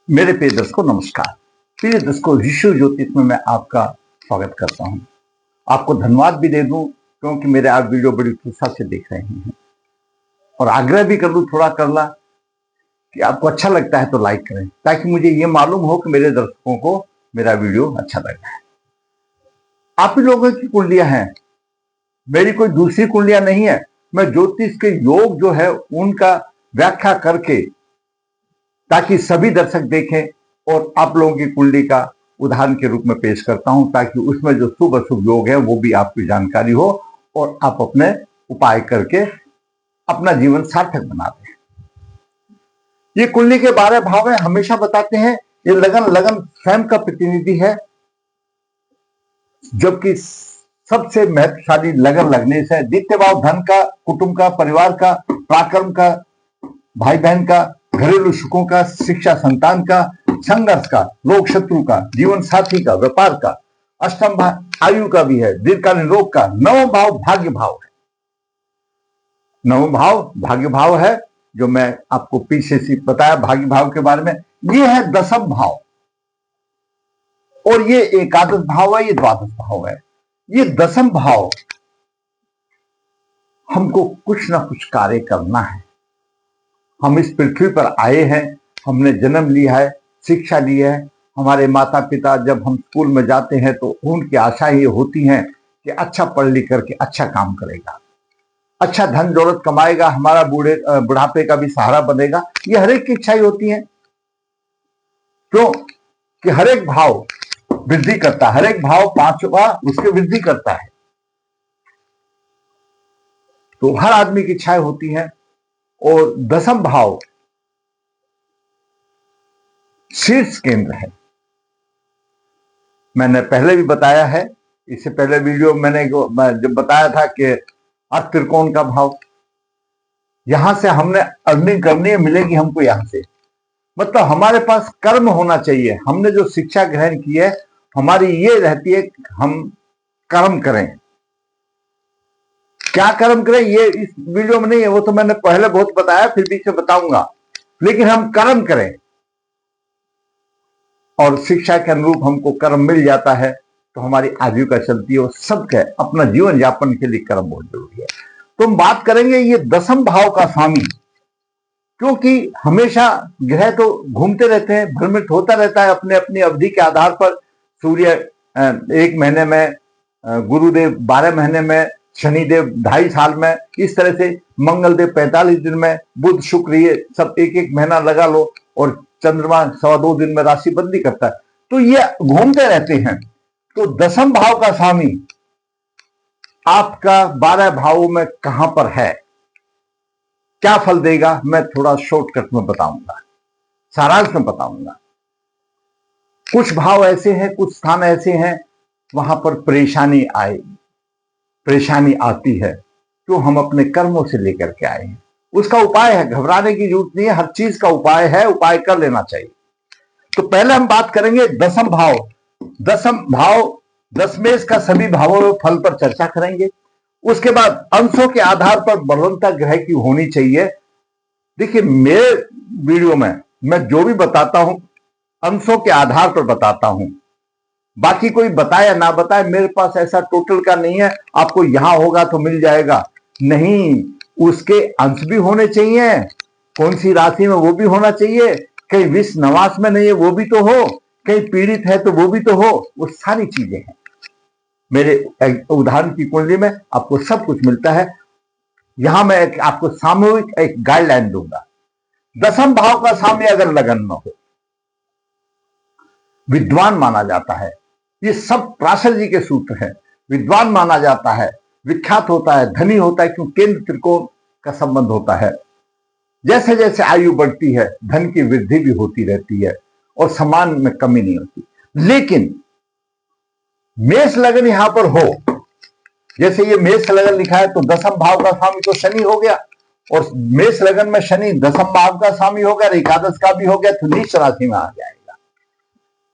मेरे प्रिय दर्शकों नमस्कार। प्रिय दर्शकों, ऋषि ज्योतिष में मैं आपका स्वागत करता हूं। आपको धन्यवाद भी दे दूं क्योंकि मेरे आप वीडियो बड़ी उत्साह से देख रहे हैं और आग्रह भी कर दूं थोड़ा करना कि आपको अच्छा लगता है तो लाइक करें ताकि मुझे ये मालूम हो कि मेरे दर्शकों को मेरा वीडियो अच्छा लग रहा है। आप ही लोगों की कुंडलियां हैं, मेरी कोई दूसरी कुंडलियां नहीं है। मैं ज्योतिष के योग जो है उनका व्याख्या करके ताकि सभी दर्शक देखें और आप लोगों की कुंडली का उदाहरण के रूप में पेश करता हूं ताकि उसमें जो शुभ अशुभ योग है वो भी आपकी जानकारी हो और आप अपने उपाय करके अपना जीवन सार्थक बना दें। ये कुंडली के 12 भाव है, हमेशा बताते हैं। ये लगन लगन स्वयं का प्रतिनिधि है, जबकि सबसे महत्वशाली लगन लगने से द्वितीय भाव धन का, कुटुंब का, परिवार का, पराक्रम का, भाई बहन का, घरेलू सुखों का, शिक्षा संतान का, संघर्ष का, लोक शत्रु का, जीवन साथी का, व्यापार का, अष्टम भाव आयु का भी है, दीर्घकालीन रोग का। नवम भाव भाग्य भाव है। नवम भाव भाग्य भाव है जो मैं आपको पीछे से बताया भाग्य भाव के बारे में। ये है दसम भाव और ये एकादश भाव है, ये द्वादश भाव है। ये दसम भाव हमको कुछ ना कुछ कार्य करना है। हम इस पृथ्वी पर आए हैं, हमने जन्म लिया है, शिक्षा ली है। हमारे माता पिता जब हम स्कूल में जाते हैं तो उनकी आशाएं ये होती हैं कि अच्छा पढ़ लिख करके अच्छा काम करेगा, अच्छा धन दौलत कमाएगा, हमारा बुढ़ापे का भी सहारा बनेगा। ये हर एक की इच्छाएं होती हैं। क्यों कि हर एक भाव वृद्धि करता है, हर एक भाव पांचवा उसके वृद्धि करता है, तो हर आदमी की इच्छाएं होती हैं। और दसम भाव शीर्ष केंद्र है। मैंने पहले भी बताया है, इससे पहले वीडियो मैंने जब बताया था कि अर्थ त्रिकोण का भाव, यहां से हमने अर्निंग करनी है, मिलेगी हमको यहां से। मतलब हमारे पास कर्म होना चाहिए। हमने जो शिक्षा ग्रहण की है हमारी ये रहती है कि हम कर्म करें। क्या कर्म करें ये इस वीडियो में नहीं है, वो तो मैंने पहले बहुत बताया, फिर बीच में बताऊंगा। लेकिन हम कर्म करें और शिक्षा के अनुरूप हमको कर्म मिल जाता है तो हमारी आजीविका चलती है। और सबके अपना जीवन यापन के लिए कर्म बहुत जरूरी है। तो हम बात करेंगे ये दसम भाव का स्वामी, क्योंकि हमेशा ग्रह तो घूमते रहते हैं, भ्रमित होता रहता है अपने अपनी अवधि के आधार पर। सूर्य 1 महीने में, गुरुदेव 12 महीने में, शनिदेव 2.5 साल में, इस तरह से मंगल देव 45 दिन में, बुध शुक्र ये सब 1-1 महीना लगा लो, और चंद्रमा 2.25 दिन में राशि बदली करता है। तो ये घूमते रहते हैं। तो दसम भाव का स्वामी आपका 12 भावों में कहां पर है, क्या फल देगा, मैं थोड़ा शॉर्टकट में बताऊंगा, सारांश में बताऊंगा। कुछ भाव ऐसे हैं, कुछ स्थान ऐसे हैं वहां पर परेशानी आएगी, परेशानी आती है, जो हम अपने कर्मों से लेकर के आए हैं। उसका उपाय है, घबराने की जरूरत नहीं है, हर चीज का उपाय है, उपाय कर लेना चाहिए। तो पहले हम बात करेंगे दसम भाव। दसम भाव दशमेश का सभी भावों में फल पर चर्चा करेंगे। उसके बाद अंशों के आधार पर बलवंता ग्रह की होनी चाहिए। देखिए मेरे वीडियो में मैं जो भी बताता हूं अंशों के आधार पर बताता हूं, बाकी कोई बताए या ना बताए, मेरे पास ऐसा टोटल का नहीं है आपको यहां होगा तो मिल जाएगा, नहीं, उसके अंश भी होने चाहिए, कौन सी राशि में वो भी होना चाहिए, कहीं विष नवास में नहीं है वो भी तो हो, कहीं पीड़ित है तो वो भी तो हो, वो सारी चीजें हैं। मेरे उदाहरण की कुंडली में आपको सब कुछ मिलता है। यहां मैं आपको सामूहिक एक गाइडलाइन दूंगा। दसम भाव का स्वामी अगर लगन में हो, विद्वान माना जाता है, ये सब पराशर जी के सूत्र हैं, विद्वान माना जाता है, विख्यात होता है, धनी होता है, क्योंकि केंद्र त्रिकोण का संबंध होता है। जैसे जैसे आयु बढ़ती है धन की वृद्धि भी होती रहती है और सम्मान में कमी नहीं होती। लेकिन मेष लगन यहां पर हो, जैसे ये मेष लगन लिखा है तो दसम भाव का स्वामी तो शनि हो गया, और मेष लगन में शनि दसम भाव का स्वामी हो गया, एकादश का भी हो गया, तो नीच राशि में आ जाएगा।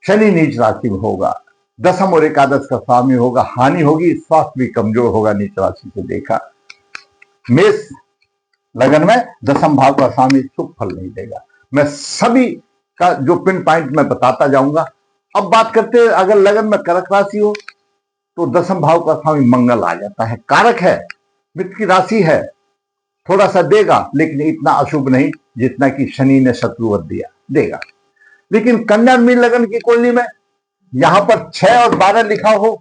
शनि नीच राशि में होगा, दसम और एकादश का स्वामी होगा, हानि होगी, स्वास्थ्य भी कमजोर होगा नीच राशि से देखा। मेष लगन में दसम भाव का स्वामी शुभ फल नहीं देगा। मैं सभी का जो पिन पॉइंट मैं बताता जाऊंगा। अब बात करते हैं, अगर लगन में कर्क राशि हो तो दसम भाव का स्वामी मंगल आ जाता है। कारक है, मित्र की राशि है, थोड़ा सा देगा लेकिन इतना अशुभ नहीं जितना कि शनि ने शत्रुवत दिया देगा। लेकिन कन्या मीन लगन की कुंडली में यहां पर 6 और 12 लिखा हो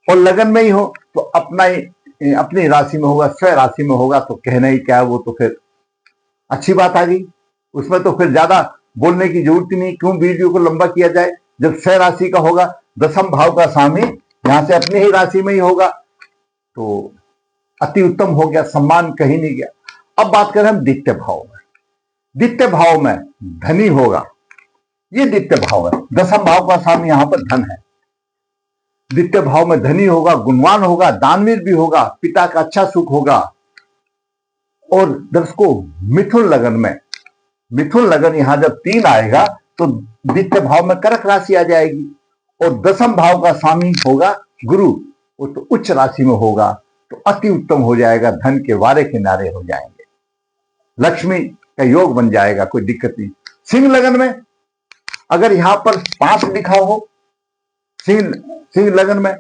और लगन में ही हो तो अपनी राशि में होगा, स्वयं राशि में होगा, तो कहना ही क्या है, वो तो फिर अच्छी बात आ गई। उसमें तो फिर ज्यादा बोलने की जरूरत ही नहीं, क्यों वीडियो को लंबा किया जाए। जब स्वयं राशि का होगा, दसम भाव का स्वामी यहां से अपनी ही राशि में ही होगा तो अति उत्तम हो गया, सम्मान कहीं नहीं गया। अब बात करें हम द्वितीय भाव में। द्वितीय भाव में धनी होगा, ये द्वितीय भाव है, दसम भाव का स्वामी यहां पर धन है। द्वितीय भाव में धनी होगा, गुणवान होगा, दानवीर भी होगा, पिता का अच्छा सुख होगा। और दर्शकों, मिथुन लगन में, मिथुन लगन यहां जब 3 आएगा तो द्वितीय भाव में कर्क राशि आ जाएगी और दसम भाव का स्वामी होगा गुरु, वो तो उच्च राशि में होगा तो अति उत्तम हो जाएगा, धन के वारे किनारे हो जाएंगे, लक्ष्मी का योग बन जाएगा, कोई दिक्कत नहीं। सिंह लगन में अगर यहां पर 5 लिखा हो सिंह लगन में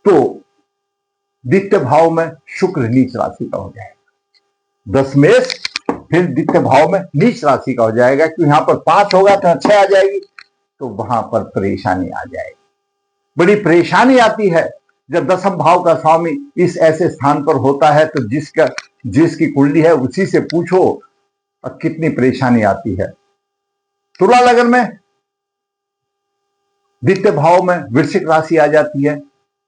तो द्वितीय भाव में शुक्र नीच राशि का हो जाएगा। दशमेश फिर द्वितीय भाव में नीच राशि का हो जाएगा, क्योंकि यहां पर 5 होगा तो 6 आ जाएगी, तो वहां पर परेशानी आ जाएगी। बड़ी परेशानी आती है जब दसम भाव का स्वामी इस ऐसे स्थान पर होता है, तो जिसकी कुंडली है उसी से पूछो और कितनी परेशानी आती है। तुला लगन में द्वितीय भाव में वृश्चिक राशि आ जाती है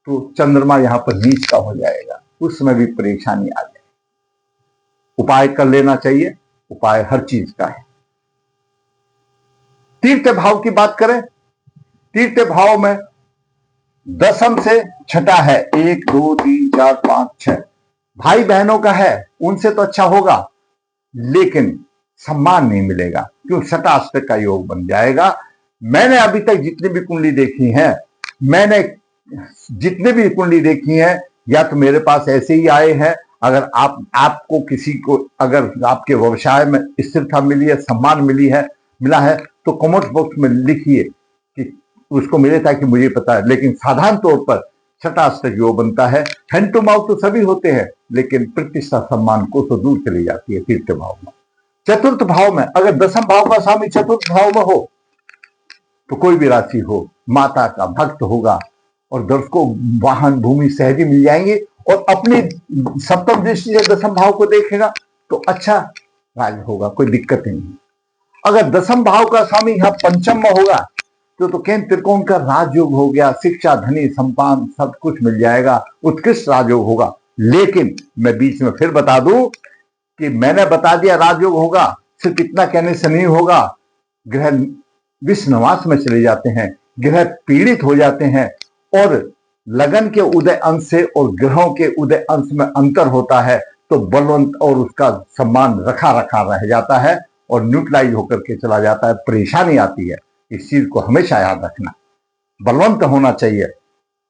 तो चंद्रमा यहां पर नीच का हो जाएगा, उसमें भी परेशानी आ जाएगी। उपाय कर लेना चाहिए, उपाय हर चीज का है। तीसरे भाव की बात करें, तीसरे भाव में दसम से छठा है, 1 2 3 4 5 6 भाई बहनों का है, उनसे तो अच्छा होगा लेकिन सम्मान नहीं मिलेगा, क्यों शताष्टक का योग बन जाएगा। मैंने अभी तक जितनी भी कुंडली देखी है, जितने भी कुंडली देखी है, या तो मेरे पास ऐसे ही आए हैं। अगर आपको किसी को अगर आपके व्यवसाय में स्थिरता मिली है, सम्मान मिला है तो कमेंट बॉक्स में लिखिए कि उसको मिले, ताकि मुझे पता है। लेकिन साधारण तौर पर शताष्टक योग बनता है। हैंड टू माउथ तो सभी होते हैं, लेकिन प्रतिष्ठा सम्मान को तो दूर चली जाती है तीसरे भाव में। चतुर्थ भाव में अगर दसम भाव का स्वामी चतुर्थ भाव में हो तो कोई भी राशि हो, माता का भक्त होगा और दर्शकों वाहन भूमि सहजी मिल जाएंगे, और अपनी सप्तम दृष्टि से दसम भाव को देखेगा तो अच्छा राज होगा, कोई दिक्कत नहीं। अगर दसम भाव का स्वामी यहां पंचम में होगा तो केंद्र त्रिकोण का राजयोग हो गया, शिक्षा धनी संपान सब कुछ मिल जाएगा, उत्कृष्ट राजयोग होगा। लेकिन मैं बीच में फिर बता दूं कि मैंने बता दिया राजयोग होगा, सिर्फ इतना कहने से नहीं होगा। ग्रह विषनिवास में चले जाते हैं, ग्रह पीड़ित हो जाते हैं, और लगन के उदय अंश से और ग्रहों के उदय अंश में अंतर होता है, तो बलवंत और उसका सम्मान रखा रह जाता है और न्यूट्रलाइज होकर के चला जाता है, परेशानी आती है। इस चीज को हमेशा याद रखना, बलवंत होना चाहिए।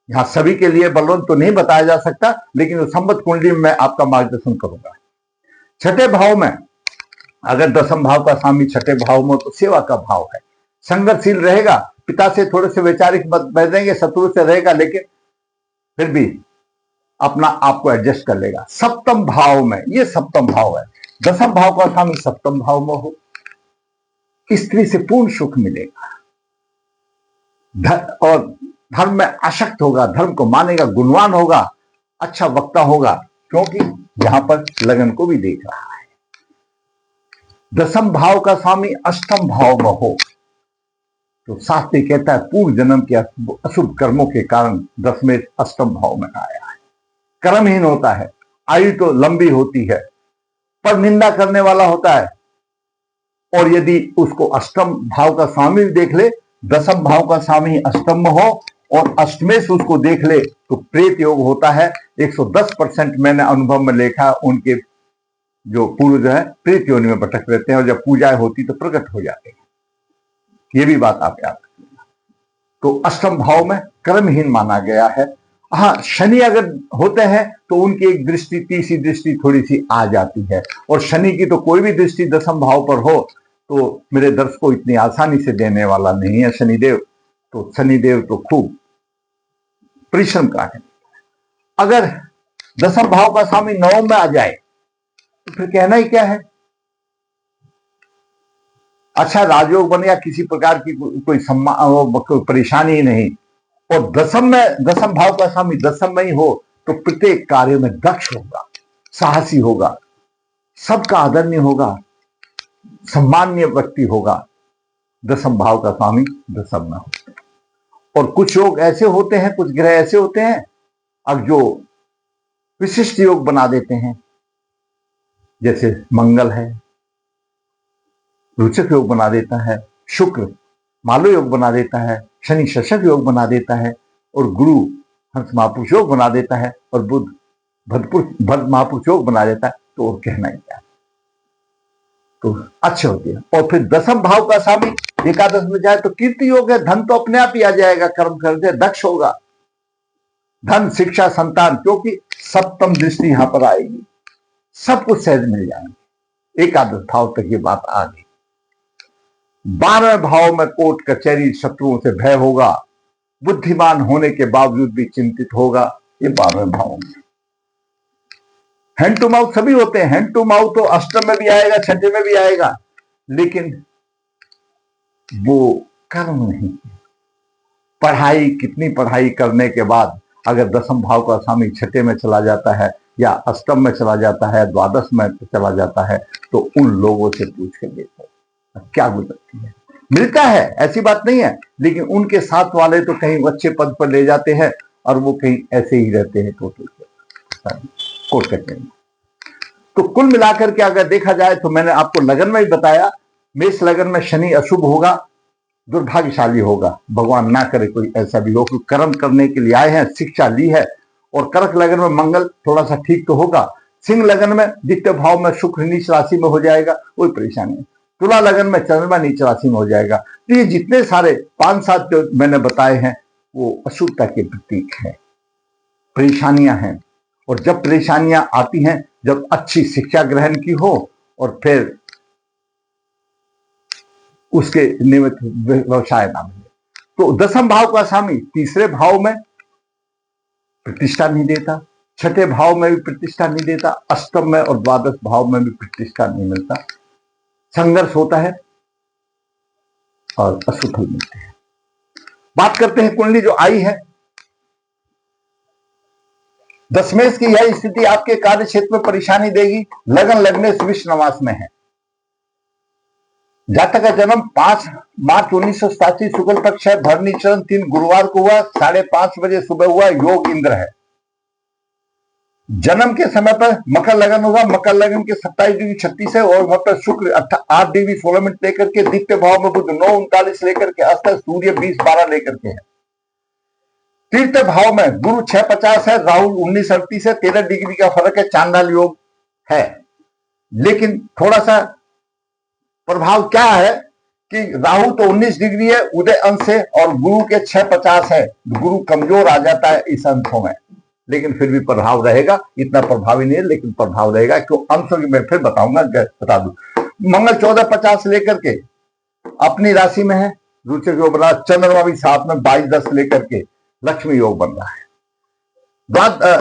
यहां सभी के लिए बलवंत तो नहीं बताया जा सकता, लेकिन संबंध कुंडली में आपका मार्गदर्शन करूंगा। छठे भाव में अगर दसम भाव का स्वामी छठे भाव में तो सेवा का भाव है, संघर्षशील रहेगा, पिता से थोड़े से वैचारिक मत बैठेंगे, शत्रु से रहेगा, लेकिन फिर भी अपना आपको एडजस्ट कर लेगा। सप्तम भाव में, ये सप्तम भाव है, दसम भाव का स्वामी सप्तम भाव में हो, स्त्री से पूर्ण सुख मिलेगा, और धर्म में आसक्त होगा, धर्म को मानेगा, गुणवान होगा, अच्छा वक्ता होगा, क्योंकि यहां पर लगन को भी देख रहा है। दसम भाव का स्वामी अष्टम भाव में हो तो शास्त्र कहता है पूर्व जन्म के अशुभ कर्मों के कारण दसवें अष्टम भाव में आया है, कर्महीन होता है, आयु तो लंबी होती है, पर निंदा करने वाला होता है। और यदि उसको अष्टम भाव का स्वामी देख ले, दसम भाव का स्वामी अष्टम में हो और अष्टमेश उसको देख ले तो प्रेत योग होता है। 110% मैंने अनुभव में देखा, उनके जो पूर्वज है प्रेत योनि में भटक रहते हैं, और जब पूजाएं होती तो प्रकट हो जाते हैं। ये भी बात आप याद रखिएगा। तो अष्टम भाव में कर्महीन माना गया है। हाँ, शनि अगर होते हैं तो उनकी एक दृष्टि, तीसरी दृष्टि थोड़ी सी आ जाती है। और शनि की तो कोई भी दृष्टि दसम भाव पर हो तो मेरे दर्शकों इतनी आसानी से देने वाला नहीं है शनिदेव। तो शनिदेव तो खूब परिश्रम का है। अगर दसम भाव का स्वामी नवम में आ जाए तो फिर कहना ही क्या है। अच्छा राजयोग बन या किसी प्रकार की कोई सम्मान, कोई परेशानी ही नहीं। और दसम भाव का स्वामी दसम में ही हो तो प्रत्येक कार्य में दक्ष होगा, साहसी होगा, सबका आदरणीय होगा, सम्मान्य व्यक्ति होगा। दसम भाव का स्वामी दसम में हो। और कुछ योग ऐसे होते हैं, कुछ ग्रह ऐसे होते हैं अब जो विशिष्ट योग बना देते हैं। जैसे मंगल है, रोचक योग बना देता है, शुक्र मालो योग बना देता है, शनि शशक योग बना देता है, और गुरु हंस महापुरुष योग बना देता है, और बुध भद महापुरुष योग बना देता है। तो और कहना ही क्या, तो अच्छे होते हैं। और फिर दसम भाव का स्वामी एकादश में जाए तो कीर्ति योग है, धन तो अपने आप ही आ जाएगा, कर्म करके दक्ष होगा, धन शिक्षा संतान, क्योंकि सप्तम दृष्टि यहां पर आएगी, सब कुछ सहज मिल जाएंगे। एकादश भाव तक ये बात आ गई। 12वें भाव में कोर्ट कचहरी शत्रुओं से भय होगा, बुद्धिमान होने के बावजूद भी चिंतित होगा। ये 12वें भाव में हैंड टू माउथ सभी होते हैं। हैंड टू माउथ तो अष्टम में भी आएगा, छठे में भी आएगा, लेकिन वो कर्म नहीं। पढ़ाई, कितनी पढ़ाई करने के बाद अगर दसम भाव का स्वामी छठे में चला जाता है या अष्टम में चला जाता है, द्वादश में चला जाता है, तो उन लोगों से पूछ के देखो क्या गुजरती है। मिलता है, ऐसी बात नहीं है, लेकिन उनके साथ वाले तो कहीं अच्छे पद पर ले जाते हैं और वो कहीं ऐसे ही रहते हैं कोर्ट कचहरी। तो कुल मिलाकर के अगर देखा जाए तो मैंने आपको लगन में ही बताया, मेष लगन में शनि अशुभ होगा, दुर्भाग्यशाली होगा। भगवान ना करे कोई ऐसा भी हो कि कर्म करने के लिए आए हैं, शिक्षा ली है। और कर्क लगन में मंगल थोड़ा सा ठीक तो होगा। सिंह लगन में द्वितीय भाव में शुक्र नीच राशि में हो जाएगा, कोई परेशानी नहीं। तुला लगन में चंद्रमा नीच राशि में हो जाएगा। तो ये जितने सारे 5-7 जो मैंने बताए हैं वो अशुभता के प्रतीक है, परेशानियां हैं। और जब परेशानियां आती हैं, जब अच्छी शिक्षा ग्रहण की हो और फिर उसके निमित्त व्यवसाय ना मिले। तो दसम भाव का स्वामी तीसरे भाव में प्रतिष्ठा नहीं देता, छठे भाव में भी प्रतिष्ठा नहीं देता, अष्टम में और द्वादश भाव में भी प्रतिष्ठा नहीं मिलता, संघर्ष होता है और असफल मिलते हैं। बात करते हैं कुंडली जो आई है। दशमेश की यह स्थिति आपके कार्य क्षेत्र में परेशानी देगी। लगन लगने विश्व नवास में है। जातक का जन्म 5 मार्च 1987 शुक्ल पक्ष है, भरनी चरण 3 गुरुवार को हुआ, 5:30 बजे सुबह हुआ, योग इंद्र है। जन्म के समय पर मकर लगन होगा, मकर लगन के 27 डिग्री 36 है, और वहां पर शुक्र 8 डिग्री 16 मिनट लेकर के, द्वितीय भाव में बुध 9:39 लेकर के, अस्त सूर्य 20:12 लेकर के है। तृतीय भाव में गुरु 6:50 है, राहु 19:38 है, 13 डिग्री का फर्क है, चांडाल योग है। लेकिन थोड़ा सा प्रभाव क्या है कि राहु तो 19 डिग्री है उदय अंश है, और गुरु के 6:50 है, गुरु कमजोर आ जाता है इस अंशों में, लेकिन फिर भी प्रभाव रहेगा। इतना प्रभावी नहीं है, लेकिन प्रभाव रहेगा। क्यों अंशों की मैं फिर बताऊंगा, बता दूं। मंगल 14:50 लेकर के अपनी राशि में है, रुचि योग बना। चंद्रमा भी साथ में 22:10 लेकर के लक्ष्मी योग बन रहा है।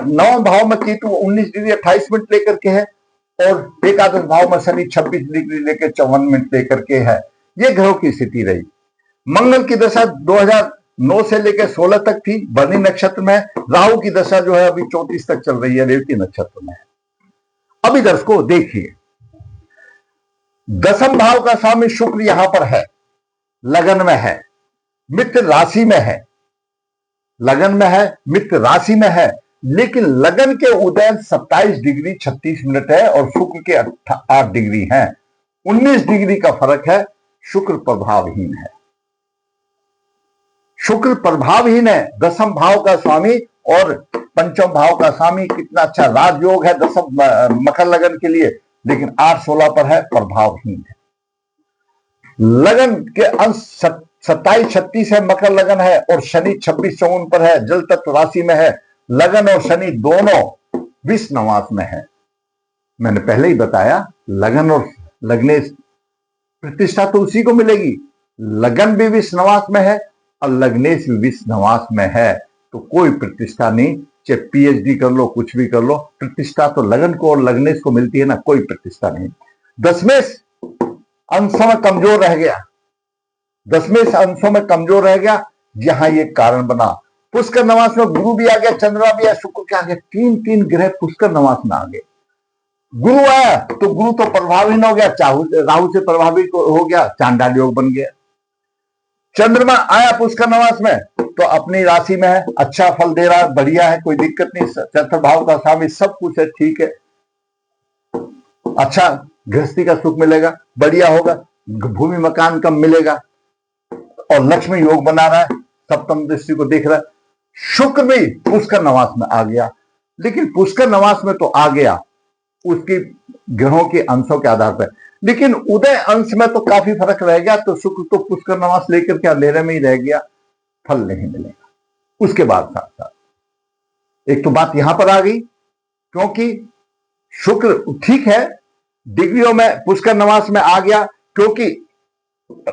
9 भाव में केतु 19 डिग्री 28 मिनट लेकर के है, और एकादश भाव में शनि 26 डिग्री लेकर 54 मिनट लेकर के है। ये ग्रहों की स्थिति रही। मंगल की दशा 2009 से लेकर 16 तक थी, बनी नक्षत्र में। राहु की दशा जो है अभी 34 तक चल रही है, रेवती नक्षत्र में। अभी दर्शकों देखिए, दसम भाव का स्वामी शुक्र यहां पर है, लगन में है, मित्र राशि में है, लगन में है, मित्र राशि में है, लेकिन लगन के उदय 27 डिग्री 36 मिनट है और शुक्र के 8 डिग्री है। 19 डिग्री का फर्क है। शुक्र प्रभावहीन है, शुक्र प्रभावहीन है। दसम भाव का स्वामी और पंचम भाव का स्वामी कितना अच्छा राजयोग है दसम मकर लगन के लिए, लेकिन 8-16 पर है, प्रभावहीन है। लगन के अंश 27-36 है, मकर लगन है, और शनि 26-54 पर है, जल तत्व राशि में है, लगन और शनि दोनों विष नवास में है। मैंने पहले ही बताया, लगन और लग्नेश, प्रतिष्ठा तो उसी को मिलेगी। लगन भी विष नवास में है और लग्नेश भी विष नवास में है, तो कोई प्रतिष्ठा नहीं। चाहे पीएचडी कर लो, कुछ भी कर लो, प्रतिष्ठा तो लगन को और लग्नेश को मिलती है ना, कोई प्रतिष्ठा नहीं। दशमेश अंशों में कमजोर रह गया, दशमेश अंशों में कमजोर रह गया, यहां ये कारण बना। पुष्कर नवास में गुरु भी आ गया, चंद्रमा भी आ, शुक्र क्या आ गया, तीन तीन ग्रह पुष्कर नवास में आ गए। गुरु आया तो गुरु तो प्रभावित हो गया, राहु से प्रभावित हो गया, चांडाल योग बन गया। चंद्रमा आया पुष्कर नवास में तो अपनी राशि में है, अच्छा फल दे रहा है, बढ़िया है, कोई दिक्कत नहीं। चतुर्थ भाव का स्वामी, सब कुछ है, ठीक है, अच्छा गृहस्थी का सुख मिलेगा, बढ़िया होगा, भूमि मकान कम मिलेगा, और लक्ष्मी योग बना रहा है, सप्तम दृष्टि को देख रहा है। शुक्र भी पुष्कर नवास में आ गया, लेकिन पुष्कर नवास में तो आ गया उसकी ग्रहों के अंशों के आधार पर, लेकिन उदय अंश में तो काफी फर्क रह गया। तो शुक्र तो पुष्कर नवास लेकर के अंधेरे में ही रह गया, फल नहीं मिलेगा। उसके बाद साथ साथ एक तो बात यहां पर आ गई, क्योंकि शुक्र ठीक है डिग्रियों में पुष्कर नवास में आ गया, क्योंकि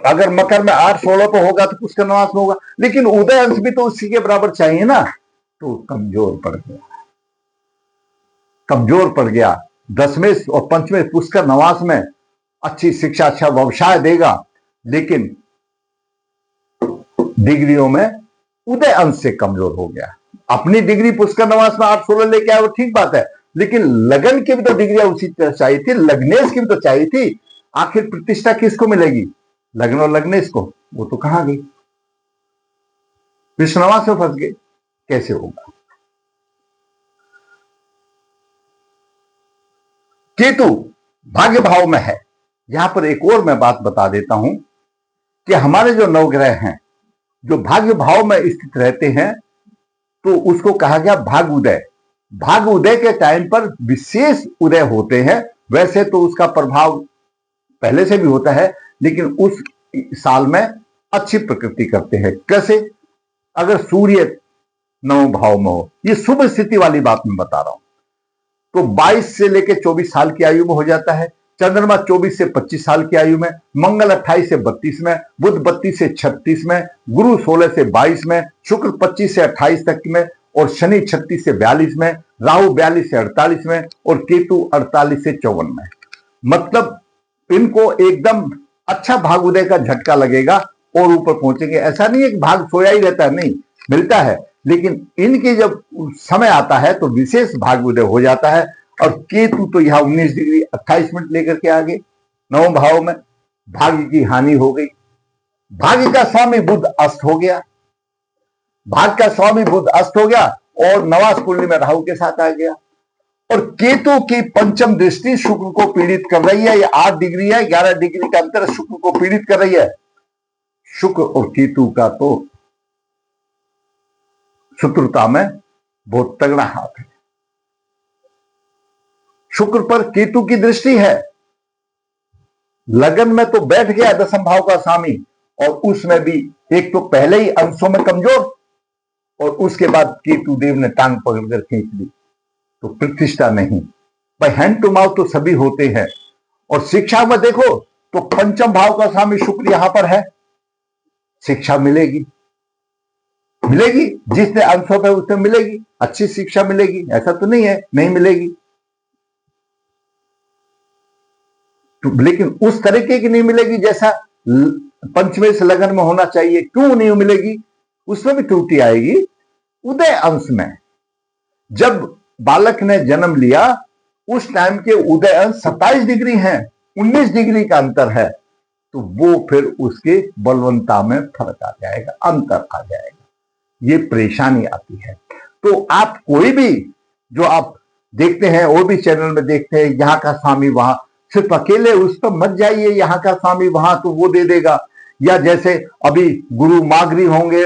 अगर मकर में 8-16 पे होगा तो पुष्कर नवास में होगा, लेकिन उदय अंश भी तो उसी के बराबर चाहिए ना, तो कमजोर पड़ गया, कमजोर पड़ गया। दसवें और पंचवें पुष्कर नवास में अच्छी शिक्षा, अच्छा व्यवसाय देगा, लेकिन डिग्रियों में उदय अंश से कमजोर हो गया। अपनी डिग्री पुष्कर नवास में 8-16 लेके आए, वो ठीक बात है, लेकिन लगन की भी तो डिग्रियां उसी तरह चाहिए थी, लग्नेश की भी तो चाहिए थी। आखिर प्रतिष्ठा किसको मिलेगी, लगन और लग्नेश को? वो तो कहां गई, विष्णुवास में फंस गए, कैसे होगा? केतु भाग्य भाव में है। यहां पर एक और मैं बात बता देता हूं कि हमारे जो नवग्रह हैं जो भाग्य भाव में स्थित रहते हैं, तो उसको कहा गया भाग उदय। भाग उदय के टाइम पर विशेष उदय होते हैं। वैसे तो उसका प्रभाव पहले से भी होता है, लेकिन उस साल में अच्छी प्रकृति करते हैं। कैसे? अगर सूर्य नव भाव में हो, ये शुभ स्थिति वाली बात मैं बता रहा हूं, तो 22 से लेकर 24 साल की आयु में हो जाता है। चंद्रमा 24 से 25 साल की आयु में, मंगल 28 से 32 में, बुध 32 से 36 में, गुरु 16 से 22 में, शुक्र 25 से 28 तक में, और शनि 36 से 42 में, राहु 42 से 48 में, और केतु 48 से 54 में। मतलब इनको एकदम अच्छा भाग उदय का झटका लगेगा और ऊपर पहुंचेंगे। ऐसा नहीं है कि भाग सोया ही रहता है, नहीं, मिलता है, लेकिन इनके जब समय आता है तो विशेष भाग उदय हो जाता है। और केतु तो यहां 19 डिग्री 28 मिनट लेकर के आगे नवम भाव में, भाग्य की हानि हो गई। भाग्य का स्वामी बुध अस्त हो गया, भाग्य का स्वामी बुध अस्त हो गया और नवास कुंडली में राहु के साथ आ गया। और केतु की पंचम दृष्टि शुक्र को पीड़ित कर रही है। ये 8 डिग्री है, 11 डिग्री का अंतर शुक्र को पीड़ित कर रही है। शुक्र और केतु का तो शत्रुता में बहुत तगड़ा हाथ है। शुक्र पर केतु की दृष्टि है, लगन में तो बैठ गया दसम भाव का स्वामी, और उसमें भी एक तो पहले ही अंशों में कमजोर, और उसके बाद केतु देव ने टांग पकड़कर खींच ली, तो प्रतिष्ठा नहीं भाई। हैंड टू माउथ तो सभी होते हैं। और शिक्षा में देखो तो पंचम भाव का स्वामी शुक्र यहां पर है, शिक्षा मिलेगी, मिलेगी, जिसने अंशों पे उससे मिलेगी, अच्छी शिक्षा मिलेगी, ऐसा तो नहीं है नहीं मिलेगी, तो लेकिन उस तरीके की नहीं मिलेगी जैसा पंचमेश लगन में होना चाहिए। क्यों नहीं मिलेगी? उसमें भी त्रुटि आएगी। उदय अंश में जब बालक ने जन्म लिया उस टाइम के उदय अंश 27 डिग्री हैं, 19 डिग्री का अंतर है, तो वो फिर उसके बलवंता में फर्क आ जाएगा, अंतर आ जाएगा, ये परेशानी आती है। तो आप कोई भी जो आप देखते हैं, और भी चैनल में देखते हैं, यहाँ का स्वामी वहां, सिर्फ अकेले उस पर मत जाइए, यहाँ का स्वामी वहां तो वो दे देगा, या जैसे अभी गुरु मागरी होंगे,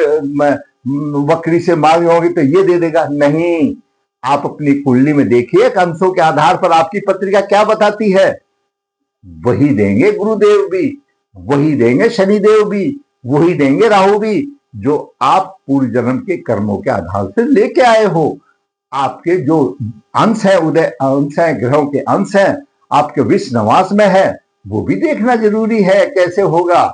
वक्री से मागरी होंगे तो ये दे देगा, नहीं। आप अपनी कुंडली में देखिए अंशों के आधार पर आपकी पत्रिका क्या बताती है, वही देंगे गुरुदेव भी, वही देंगे शनिदेव भी, वही देंगे राहु भी, जो आप पूर्व जन्म के कर्मों के आधार से लेके आए हो। आपके जो अंश है, उदय अंश है, ग्रहों के अंश है, आपके विश्व नवास में है, वो भी देखना जरूरी है कैसे होगा।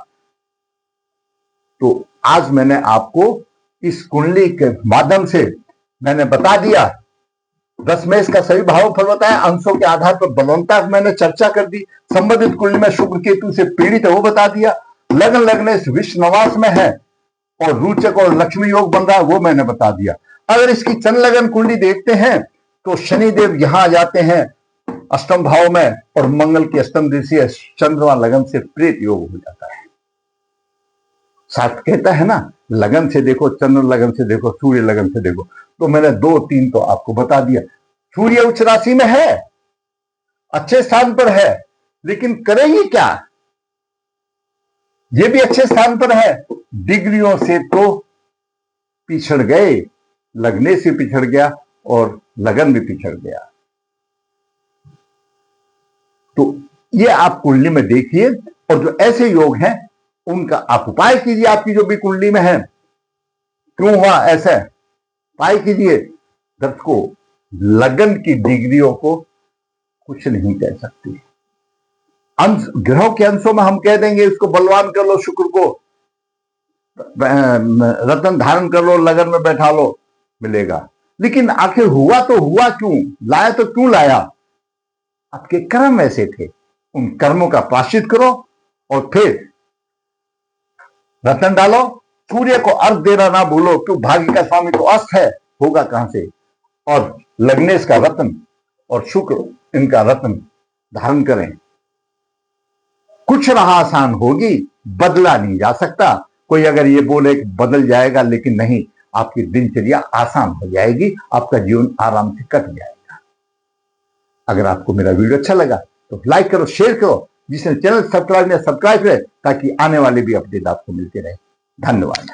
तो आज मैंने आपको इस कुंडली के माध्यम से मैंने बता दिया, दशमेश का सभी भाव फल बताया, अंशों के आधार पर बलवंता मैंने चर्चा कर दी, संबंधित कुंडली में शुक्र केतु से पीड़ित है वो बता दिया, लगन लगने से विश्व नवास में है और रोचक और लक्ष्मी योग बन रहा है वो मैंने बता दिया। अगर इसकी चंद्र लगन कुंडली देखते हैं तो शनिदेव यहां आ जाते हैं अष्टम भाव में, और मंगल की अष्टम दृष्टि चंद्रमा लगन से प्रेत योग हो जाता है। शास्त्र कहता है ना, लगन से देखो, चंद्र लगन से देखो, सूर्य लगन से देखो। तो मैंने 2-3 तो आपको बता दिया। सूर्य उच्च राशि में है, अच्छे स्थान पर है, लेकिन करेगी क्या? ये भी अच्छे स्थान पर है, डिग्रियों से तो पिछड़ गए, लगने से पिछड़ गया और लगन भी पिछड़ गया। तो ये आप कुंडली में देखिए, और जो ऐसे योग हैं उनका आप उपाय कीजिए। आपकी जो भी कुंडली में है, क्यों हुआ ऐसा, उपाय कीजिए। दर्शकों, लगन की डिग्रियों को कुछ नहीं कह सकती। अंश, ग्रहों के अंशों में हम कह देंगे इसको बलवान कर लो, शुक्र को रत्न धारण कर लो, लगन में बैठा लो, मिलेगा। लेकिन आखिर हुआ तो हुआ क्यों, लाया तो क्यों लाया? आपके कर्म ऐसे थे, उन कर्मों का प्रायश्चित करो और फिर रतन डालो। सूर्य को अर्घ देना ना भूलो, क्यों भाग्य का स्वामी तो अस्त है, होगा कहां से? और लग्नेश का रत्न और शुक्र इनका रत्न धारण करें। कुछ राह आसान होगी, बदला नहीं जा सकता। कोई अगर ये बोले कि बदल जाएगा, लेकिन नहीं, आपकी दिनचर्या आसान हो जाएगी, आपका जीवन आराम से कट जाएगा। अगर आपको मेरा वीडियो अच्छा लगा तो लाइक करो, शेयर करो, जिसने चैनल सब्सक्राइब करें ताकि आने वाले भी अपडेट आपको मिलते रहे। धन्यवाद।